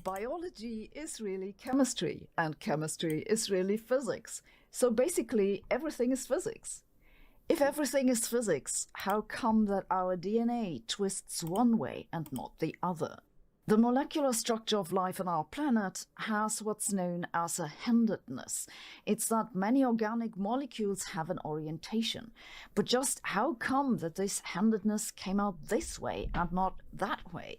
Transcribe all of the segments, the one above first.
biology is really chemistry, and chemistry is really physics. So basically, everything is physics. If everything is physics, how come that our DNA twists one way and not the other? The molecular structure of life on our planet has what's known as a handedness. It's that many organic molecules have an orientation. But just how come that this handedness came out this way and not that way?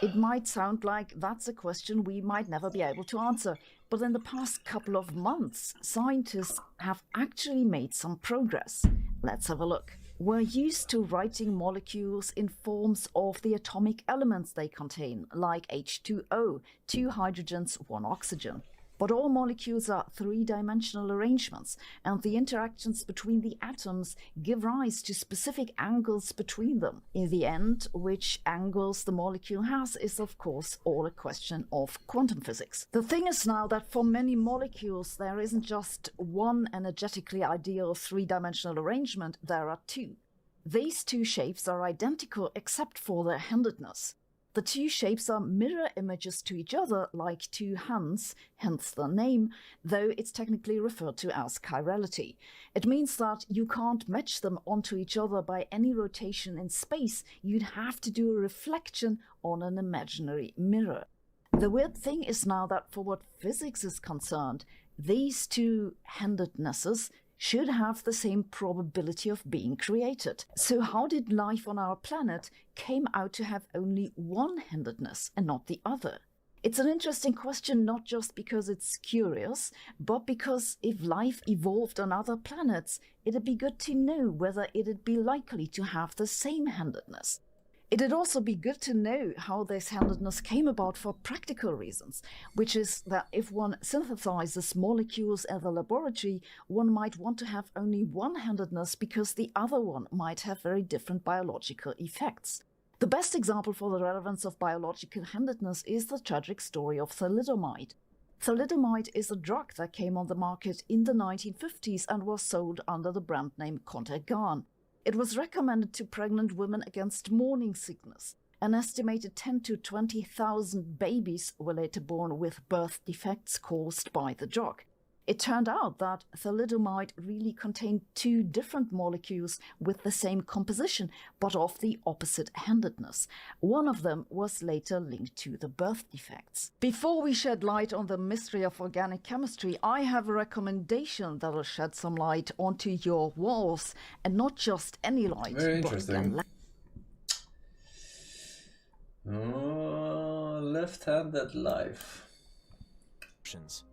It might sound like that's a question we might never be able to answer, but in the past couple of months, scientists have actually made some progress. Let's have a look. We're used to writing molecules in forms of the atomic elements they contain, like H2O, 2 hydrogens, 1 oxygen. But all molecules are three-dimensional arrangements, and the interactions between the atoms give rise to specific angles between them. In the end, which angles the molecule has is, of course, all a question of quantum physics. The thing is now that for many molecules, there isn't just one energetically ideal three-dimensional arrangement, there are two. These two shapes are identical except for their handedness. The two shapes are mirror images to each other, like two hands, hence the name, though it's technically referred to as chirality. It means that you can't match them onto each other by any rotation in space. You'd have to do a reflection on an imaginary mirror. The weird thing is now that for what physics is concerned, these two handednesses should have the same probability of being created. So how did life on our planet came out to have only one handedness and not the other? It's an interesting question, not just because it's curious, but because if life evolved on other planets, it'd be good to know whether it'd be likely to have the same handedness. It'd also be good to know how this handedness came about for practical reasons, which is that if one synthesizes molecules in the laboratory, one might want to have only one handedness because the other one might have very different biological effects. The best example for the relevance of biological handedness is the tragic story of thalidomide. Thalidomide is a drug that came on the market in the 1950s and was sold under the brand name Contergan. It was recommended to pregnant women against morning sickness. An estimated 10 to 20,000 babies were later born with birth defects caused by the drug. It turned out that thalidomide really contained two different molecules with the same composition, but of the opposite handedness. One of them was later linked to the birth defects. Before we shed light on the mystery of organic chemistry, I have a recommendation that'll shed some light onto your walls, and not just any light. Very interesting. Left-handed life. Options.